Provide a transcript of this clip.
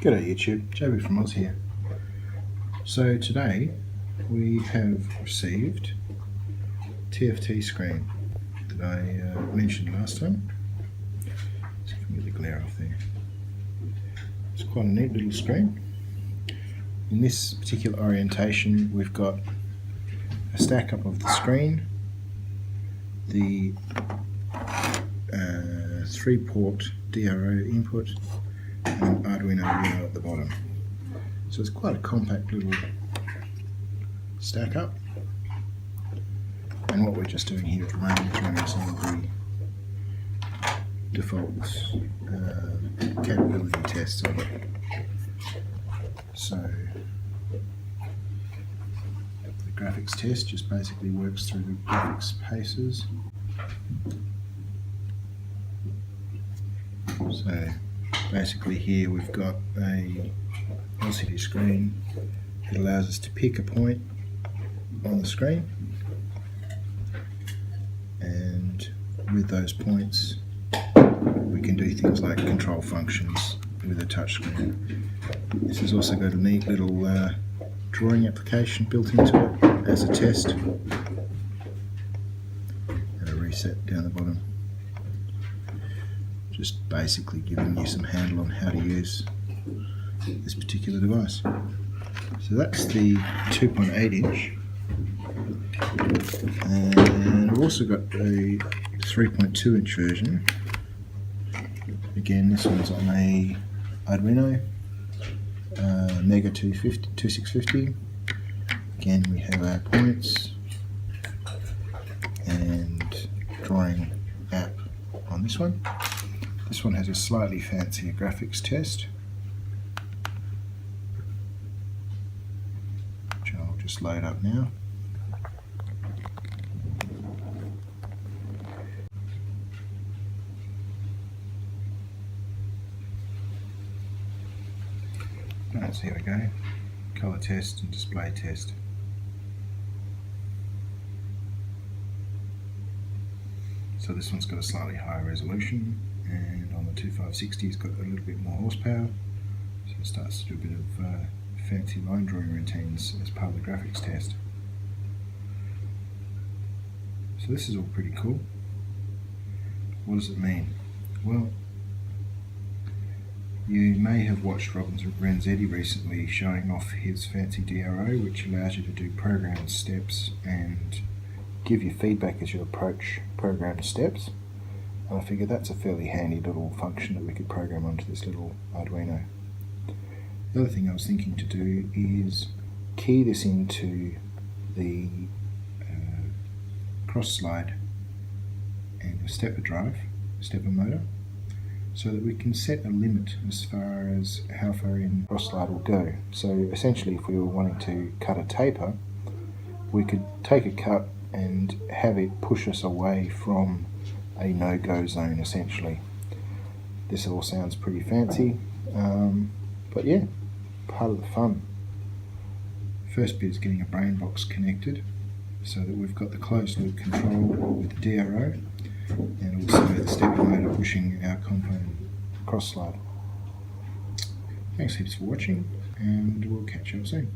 G'day YouTube, JB from Oz here. So today we have received TFT screen that I mentioned last time. See if I can get the glare off there. It's quite a neat little screen. In this particular orientation we've got a stack up of the screen, the 3-port DRO input, and Arduino Uno at the bottom. So it's quite a compact little stack up, and what we're just doing here at the moment is running some of the default capability tests of it. So the graphics test just basically works through the graphics paces. So basically here we've got a LCD screen that allows us to pick a point on the screen, and with those points we can do things like control functions with a touch screen. This has also got a neat little drawing application built into it as a test, and a reset down the bottom. Just basically giving you some handle on how to use this particular device. So that's the 2.8 inch, and I've also got a 3.2 inch version. Again, this one's on a Arduino Mega 2650. Again, we have our points and drawing app on this one. This one has a slightly fancier graphics test, which I'll just load up now. So here we go, color test and display test. So this one's got a slightly higher resolution, and on the 2560 it's got a little bit more horsepower, so it starts to do a bit of fancy line drawing routines as part of the graphics test. So this is all pretty cool. What does it mean? Well, you may have watched Robin Renzetti recently showing off his fancy DRO, which allows you to do programmed steps and give you feedback as you approach programmed steps. And I figured that's a fairly handy little function that we could program onto this little Arduino. The other thing I was thinking to do is key this into the cross slide and a stepper motor, so that we can set a limit as far as how far in cross slide will go. So essentially, if we were wanting to cut a taper, we could take a cut and have it push us away from a no-go zone essentially. This all sounds pretty fancy, but yeah, part of the fun. First bit is getting a brain box connected so that we've got the closed loop control with the DRO, and also the stepper motor pushing our component cross slide. Thanks heaps for watching, and we'll catch you up soon.